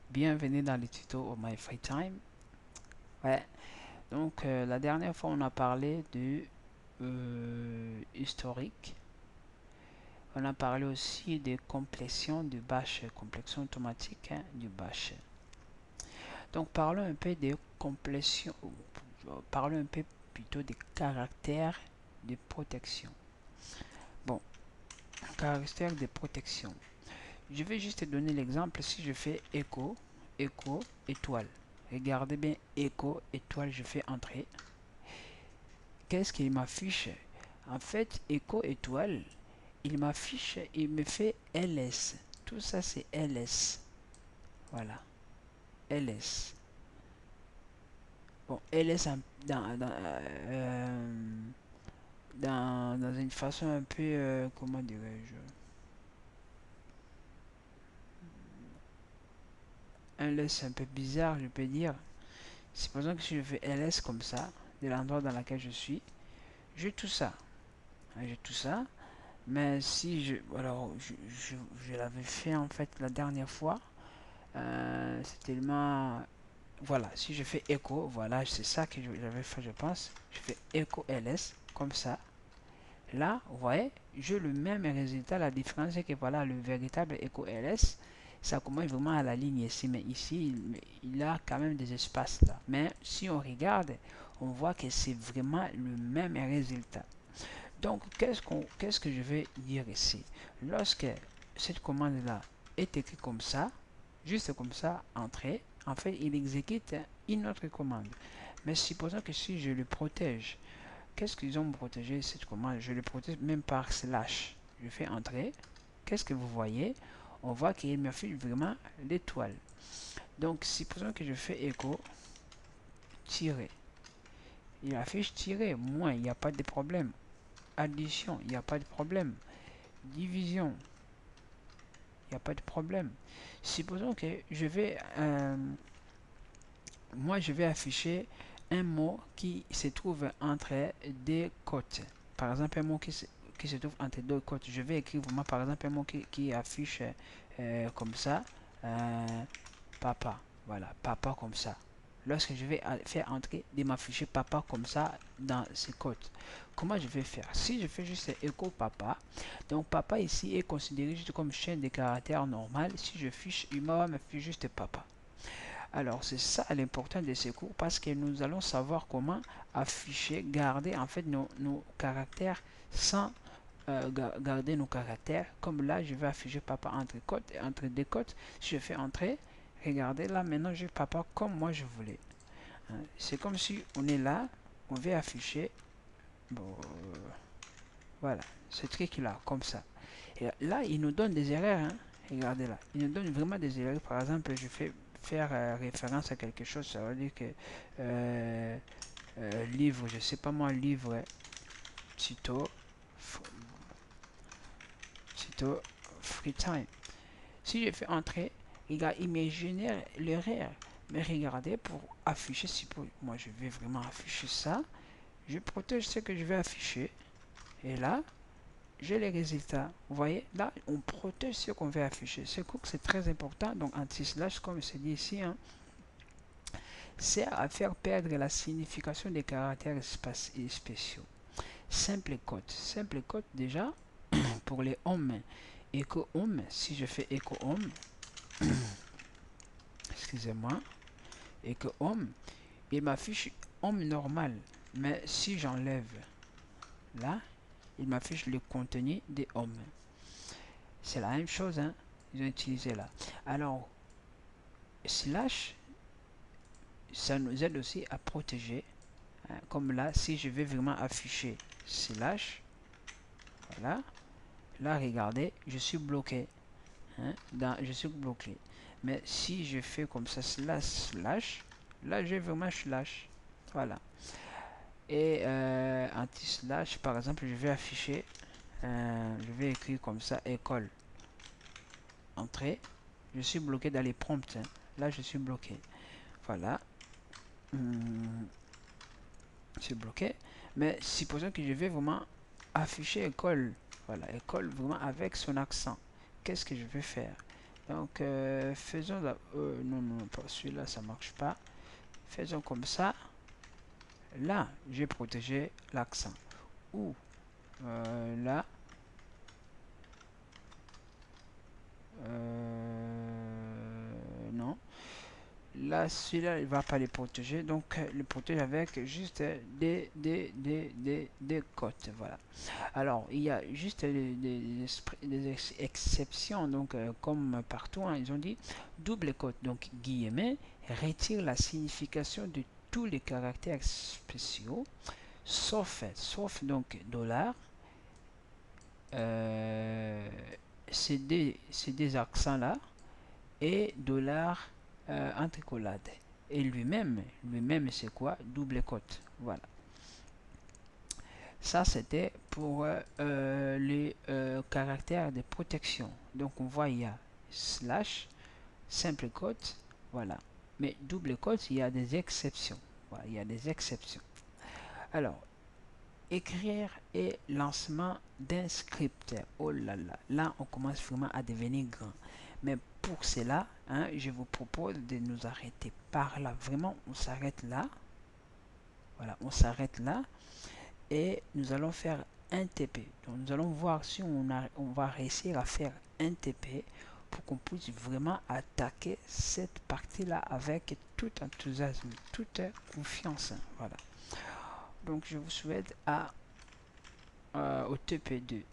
Bienvenue dans le tuto of My Free Time. Ouais, donc la dernière fois on a parlé de historique. On a parlé aussi de complétion du bash, complétion automatique du bash. Donc parlons un peu de complétion, parlons un peu plutôt des caractères de protection. Bon, caractères de protection. Je vais juste te donner l'exemple si je fais écho, écho, étoile. Regardez bien, écho, étoile, je fais entrer. Qu'est-ce qu'il m'affiche? En fait, écho, étoile, il m'affiche, il me fait ls. Tout ça, c'est ls. Voilà, ls. Bon, ls dans une façon un peu, comment dirais-je? Un ls un peu bizarre, je peux dire. Supposons que si je fais ls comme ça, de l'endroit dans lequel je suis, j'ai tout ça. J'ai tout ça. Mais si je. Alors, je l'avais fait en fait la dernière fois. C'est tellement. Voilà, si je fais écho, voilà, c'est ça que j'avais fait, je pense. Je fais écho ls, comme ça. Là, vous voyez, j'ai le même résultat. La différence, c'est que voilà, le véritable écho ls, ça commence vraiment à la ligne ici. Mais ici, il a quand même des espaces là. Mais si on regarde, on voit que c'est vraiment le même résultat. Donc, qu'est-ce que je vais dire ici? Lorsque cette commande-là est écrite comme ça, juste comme ça, entrée, en fait, il exécute une autre commande. Mais supposons que si je le protège, qu'est-ce qu'ils ont protégé cette commande? Je le protège même par slash. Je fais entrer. Qu'est-ce que vous voyez? On voit qu'il me fait vraiment l'étoile. Donc, supposons que je fais écho, tirer. Il affiche tirer, moins, il n'y a pas de problème. Addition, il n'y a pas de problème. Division, il n'y a pas de problème. Supposons que moi je vais afficher un mot qui se trouve entre deux côtes. Par exemple, un mot qui se trouve entre deux côtes. Je vais écrire vraiment, par exemple, un mot qui affiche comme ça, euh, papa. Voilà, papa comme ça. Lorsque je vais faire entrer de m'afficher papa comme ça dans ces côtes. Comment je vais faire? Si je fais juste écho papa, donc papa ici est considéré juste comme chaîne de caractères normal. Si je fiche, il me fiche juste papa. Alors c'est ça l'important de ces cours parce que nous allons savoir comment afficher, garder en fait nos caractères sans garder nos caractères. Comme là, je vais afficher papa entre deux côtes. Si je fais entrer, regardez là maintenant j'ai papa comme moi je voulais. C'est comme si on est là, on veut afficher, bon, voilà, ce truc là, comme ça. Et là, il nous donne des erreurs. Regardez là, il nous donne vraiment des erreurs. Par exemple, je fais faire référence à quelque chose, ça veut dire que livre, je sais pas moi, livre, tuto, tuto, free time. Si je fais entrer, regarde, il me génère l'erreur. Mais regardez, pour afficher, si moi je vais vraiment afficher ça, je protège ce que je vais afficher. Et là, j'ai les résultats. Vous voyez, là, on protège ce qu'on veut afficher. Ce coup, c'est très important. Donc, anti-slash, comme c'est dit ici, sert à faire perdre la signification des caractères spéciaux. Simple code. Simple code, déjà, pour les hommes. Echo home, si je fais echo home, excusez-moi, echo home, il m'affiche home normal. Mais si j'enlève là, il m'affiche le contenu des hommes. C'est la même chose, ils ont utilisé là. Alors, slash, ça nous aide aussi à protéger. Comme là, si je vais vraiment afficher slash, voilà. Là, regardez, je suis bloqué. Je suis bloqué. Mais si je fais comme ça, slash, là, j'ai vraiment slash. Voilà. Et anti-slash, par exemple, je vais afficher, je vais écrire comme ça, école. Entrée. Je suis bloqué dans les prompts. Là, je suis bloqué. Voilà. Je suis bloqué. Mais supposons que je vais vraiment afficher école. Voilà, école vraiment avec son accent. Qu'est-ce que je vais faire? Donc, faisons non, non, pas celui-là, ça marche pas. Faisons comme ça. Là, j'ai protégé l'accent. Ou là, non. Là, celui-là, il va pas les protéger. Donc, le protège avec juste des cotes. Voilà. Alors, il y a juste des exceptions. Donc, comme partout, hein, ils ont dit double cote. Donc, guillemets retire la signification de tous les caractères spéciaux, sauf donc dollar. Euh, ces deux accents-là et dollar entre collades. Et lui-même c'est quoi? Double cote. Voilà. Ça c'était pour les caractères de protection. Donc on voit il y a slash, simple cote, voilà. Mais double cote, il y a des exceptions. Voilà, il y a des exceptions. Alors, écrire et lancement d'un script. Oh là là, là on commence vraiment à devenir grand. Mais pour cela, hein, je vous propose de nous arrêter par là. Vraiment, on s'arrête là. Voilà, on s'arrête là. Et nous allons faire un TP. Donc nous allons voir si on va réussir à faire un TP pour qu'on puisse vraiment attaquer cette partie-là avec tout enthousiasme, toute confiance. Voilà. Donc je vous souhaite au TP2.